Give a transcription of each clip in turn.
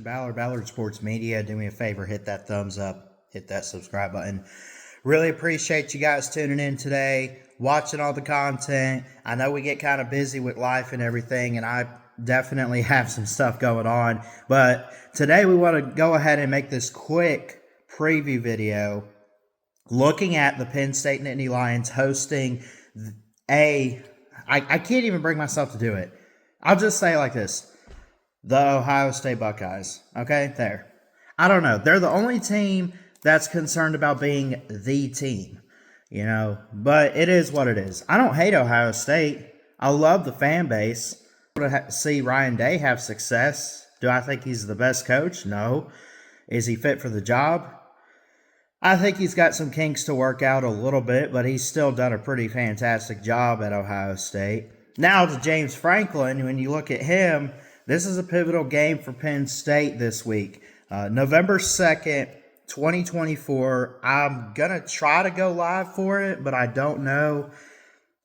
Ballard, Ballard Sports Media. Do me a favor, hit that thumbs up, hit that subscribe button. Really appreciate you guys tuning in today, watching all the content. I know we get kind of busy with life and everything, and I definitely have some stuff going on. But today we want to go ahead and make this quick preview video looking at the Penn State Nittany Lions hosting I can't even bring myself to do it. I'll just say it like this. The Ohio State Buckeyes. Okay, there. I don't know. They're the only team that's concerned about being the team, but it is what it is. I don't hate Ohio State. I love the fan base. I want to see Ryan Day have success. Do I think he's the best coach? No. Is he fit for the job? I think he's got some kinks to work out a little bit, but he's still done a pretty fantastic job at Ohio State. Now to James Franklin, when you look at him, this is a pivotal game for Penn State this week. November 2nd, 2024. I'm going to try to go live for it, but I don't know.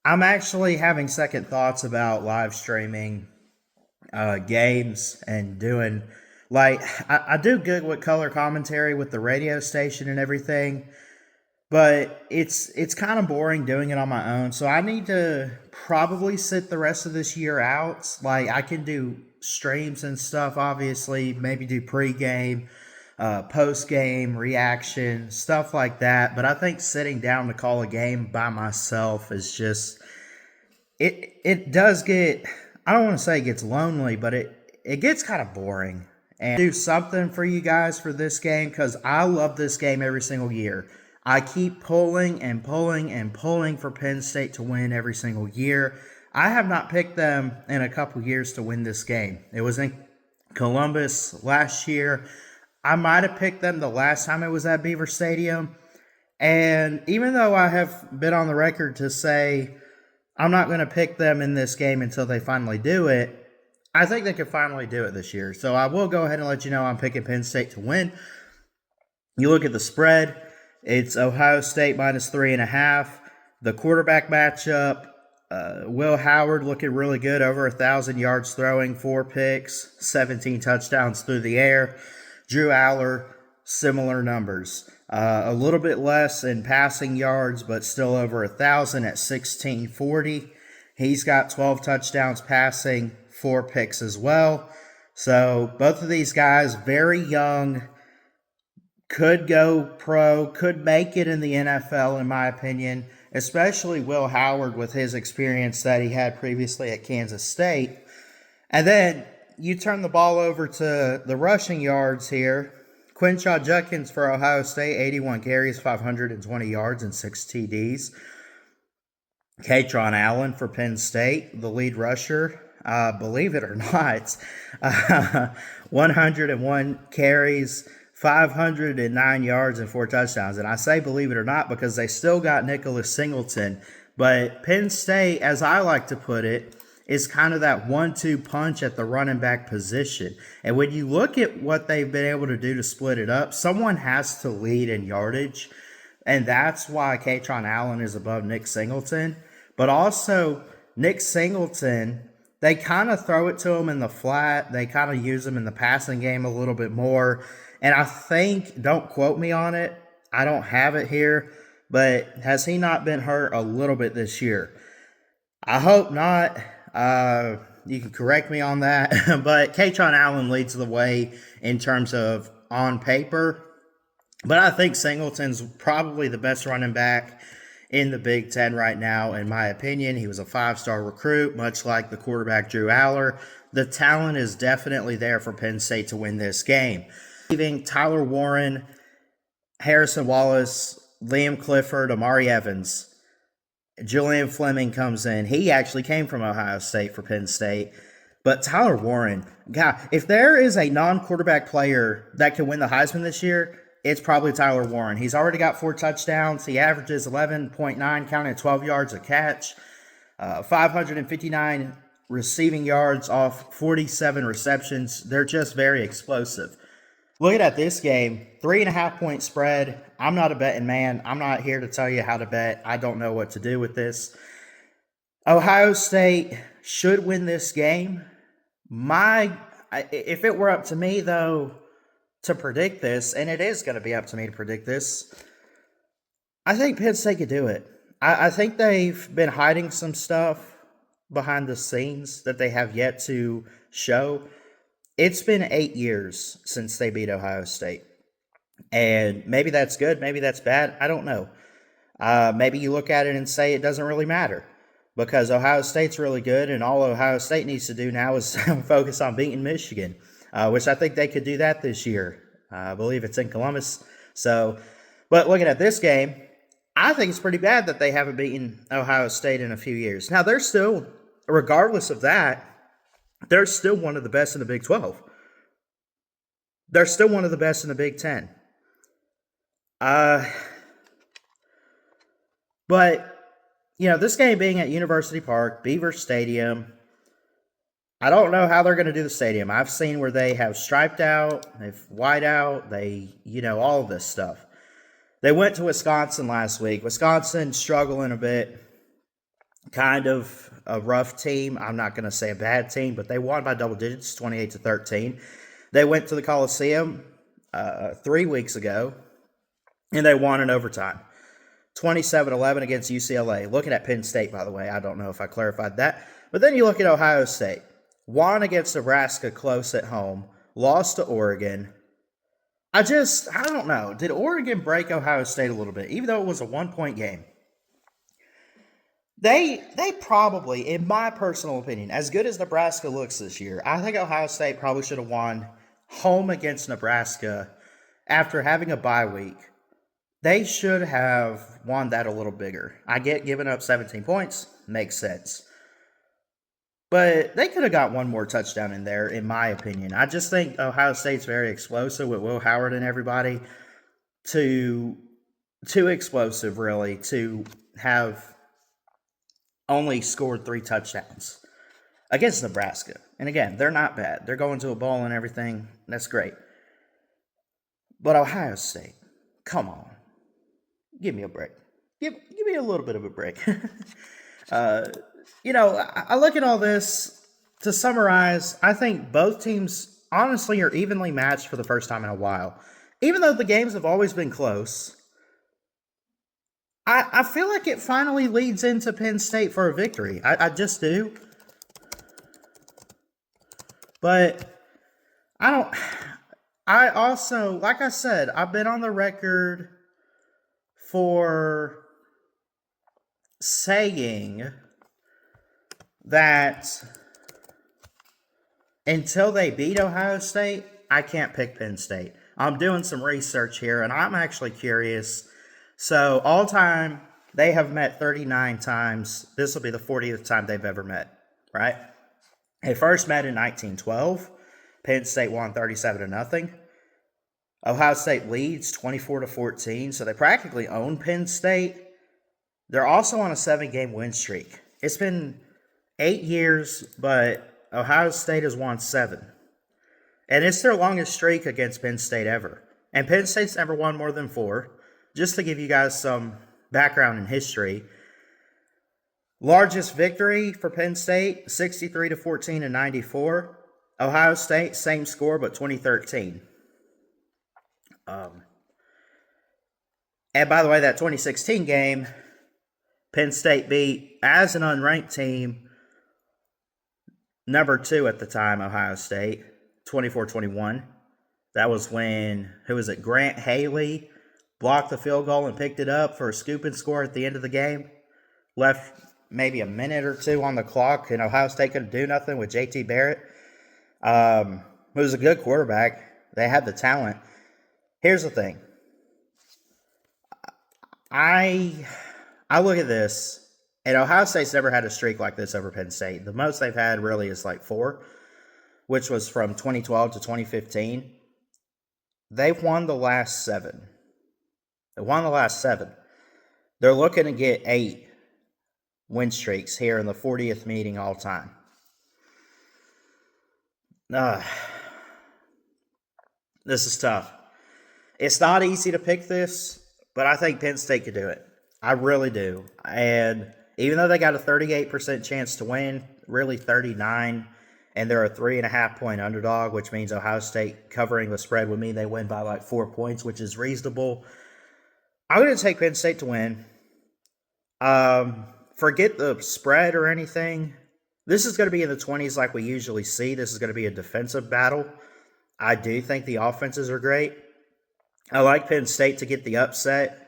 I'm actually having second thoughts about live streaming games and doing... I do good with color commentary with the radio station and everything, but it's kind of boring doing it on my own. So I need to probably sit the rest of this year out. I can do streams and stuff, obviously, maybe do pregame, post-game, reaction, stuff like that. But I think sitting down to call a game by myself is just, it does get, I don't want to say it gets lonely, but it gets kind of boring. And do something for you guys for this game because I love this game every single year. I keep pulling and pulling and pulling for Penn State to win every single year. I have not picked them in a couple years to win this game. It was in Columbus last year. I might have picked them the last time it was at Beaver Stadium. And even though I have been on the record to say I'm not going to pick them in this game until they finally do it, I think they could finally do it this year. So I will go ahead and let you know I'm picking Penn State to win. You look at the spread. It's Ohio State minus 3.5. The quarterback matchup, Will Howard looking really good, over 1,000 yards throwing, 4 picks, 17 touchdowns through the air. Drew Aller, similar numbers. A little bit less in passing yards, but still over 1,000 at 1,640. He's got 12 touchdowns passing, 4 picks as well. So both of these guys, very young, could go pro, could make it in the NFL, in my opinion, especially Will Howard with his experience that he had previously at Kansas State. And then you turn the ball over to the rushing yards here. Quinshaw Judkins for Ohio State, 81 carries, 520 yards, and 6 TDs. Katron Allen for Penn State, the lead rusher. Believe it or not, 101 carries, 509 yards, and 4 touchdowns. And I say believe it or not because they still got Nicholas Singleton. But Penn State, as I like to put it, is kind of that 1-2 punch at the running back position. And when you look at what they've been able to do to split it up, someone has to lead in yardage. And that's why Katron Allen is above Nick Singleton. But also, Nick Singleton, they kind of throw it to him in the flat. They kind of use him in the passing game a little bit more. And I think, don't quote me on it, I don't have it here, but has he not been hurt a little bit this year? I hope not. You can correct me on that. But Katron Allen leads the way in terms of on paper. But I think Singleton's probably the best running back in the Big Ten right now, in my opinion. He was a 5-star recruit, much like the quarterback Drew Aller. The talent is definitely there for Penn State to win this game. Leaving Tyler Warren, Harrison Wallace, Liam Clifford, Amari Evans. Julian Fleming comes in. He actually came from Ohio State for Penn State. But Tyler Warren, God, if there is a non-quarterback player that can win the Heisman this year, it's probably Tyler Warren. He's already got 4 touchdowns. He averages 11.9, counting 12 yards a catch, 559 receiving yards off 47 receptions. They're just very explosive. Looking at this game, 3.5-point spread. I'm not a betting man. I'm not here to tell you how to bet. I don't know what to do with this. Ohio State should win this game. My if it were up to me, though, to predict this, and it is going to be up to me to predict this, I think Penn State could do it. I think they've been hiding some stuff behind the scenes that they have yet to show. It's been 8 years since they beat Ohio State. And maybe that's good, maybe that's bad. I don't know. Maybe you look at it and say it doesn't really matter because Ohio State's really good, and all Ohio State needs to do now is focus on beating Michigan, which I think they could do that this year. I believe it's in Columbus. So, but looking at this game, I think it's pretty bad that they haven't beaten Ohio State in a few years. Now, they're still, regardless of that, they're still one of the best in the Big 12. They're still one of the best in the Big 10. But, this game being at University Park, Beaver Stadium, I don't know how they're going to do the stadium. I've seen where they have striped out, they've white out, all of this stuff. They went to Wisconsin last week. Wisconsin struggling a bit, kind of a rough team. I'm not going to say a bad team, but they won by double digits, 28-13. They went to the Coliseum 3 weeks ago, and they won in overtime, 27-11 against UCLA. Looking at Penn State, by the way, I don't know if I clarified that. But then you look at Ohio State. Won against Nebraska close at home, lost to Oregon. I don't know. Did Oregon break Ohio State a little bit, even though it was a 1-point game? They probably, in my personal opinion, as good as Nebraska looks this year, I think Ohio State probably should have won home against Nebraska after having a bye week. They should have won that a little bigger. I get giving up 17 points. Makes sense. But they could have got one more touchdown in there, in my opinion. I just think Ohio State's very explosive with Will Howard and everybody. Too explosive, really, to have only scored 3 touchdowns against Nebraska. And again, they're not bad. They're going to a bowl and everything. That's great. But Ohio State, come on. Give me a break. Give me a little bit of a break. I look at all this, to summarize, I think both teams honestly are evenly matched for the first time in a while. Even though the games have always been close, I feel like it finally leads into Penn State for a victory. I just do. But I also, like I said, I've been on the record for saying that until they beat Ohio State, I can't pick Penn State. I'm doing some research here, and I'm actually curious. So, all time, they have met 39 times. This will be the 40th time they've ever met, right? They first met in 1912. Penn State won 37-0. Ohio State leads 24-14, so they practically own Penn State. They're also on a 7-game win streak. It's been 8 years, but Ohio State has won 7. And it's their longest streak against Penn State ever. And Penn State's never won more than 4. Just to give you guys some background in history, largest victory for Penn State, 63-14 in 94. Ohio State, same score, but 2013. And by the way, that 2016 game, Penn State beat, as an unranked team, number 2 at the time, Ohio State, 24-21. That was when, Grant Haley blocked the field goal and picked it up for a scoop and score at the end of the game. Left maybe a minute or 2 on the clock, and Ohio State couldn't do nothing with J.T. Barrett. Who was a good quarterback. They had the talent. Here's the thing. I look at this, and Ohio State's never had a streak like this over Penn State. The most they've had really is like 4, which was from 2012 to 2015. They've won the last 7. They're looking to get 8 win streaks here in the 40th meeting all time. This is tough. It's not easy to pick this, but I think Penn State could do it. I really do. And even though they got a 38% chance to win, really 39, and they're a 3.5-point underdog, which means Ohio State covering the spread would mean they win by like 4 points, which is reasonable. I'm going to take Penn State to win. Forget the spread or anything. This is going to be in the 20s like we usually see. This is going to be a defensive battle. I do think the offenses are great. I like Penn State to get the upset.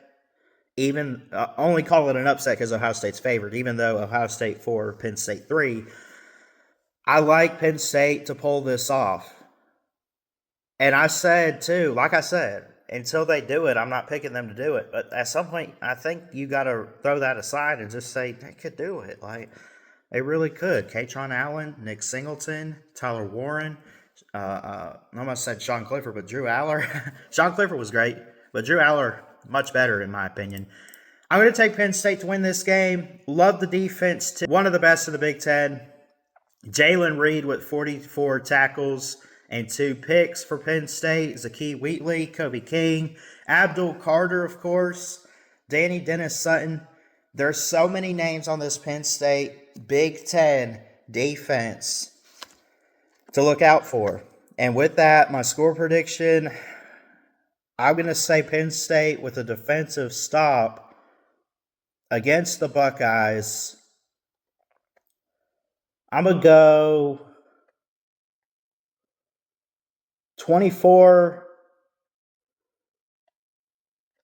Even only call it an upset because Ohio State's favored, even though Ohio State 4, Penn State 3. I like Penn State to pull this off. And I said, too, like I said, until they do it, I'm not picking them to do it. But at some point, I think you got to throw that aside and just say, they could do it. Like, they really could. Katron Allen, Nick Singleton, Tyler Warren. I almost said Sean Clifford, but Drew Aller. Sean Clifford was great, but Drew Aller, much better in my opinion. I'm going to take Penn State to win this game. Love the defense, too. One of the best in the Big Ten. Jalen Reed with 44 tackles and 2 picks for Penn State. Zakeem Wheatley, Kobe King, Abdul Carter, of course, Danny Dennis Sutton. There's so many names on this Penn State Big Ten defense to look out for. And with that, my score prediction, I'm going to say Penn State with a defensive stop against the Buckeyes. I'm going to go 24.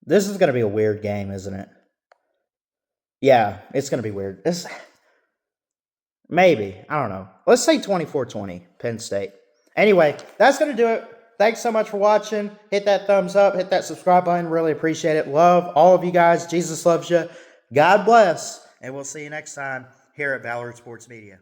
This is going to be a weird game, isn't it? Yeah, it's going to be weird. Maybe. I don't know. Let's say 24-20, Penn State. Anyway, that's going to do it. Thanks so much for watching. Hit that thumbs up. Hit that subscribe button. Really appreciate it. Love all of you guys. Jesus loves you. God bless. And we'll see you next time here at Ballard Sports Media.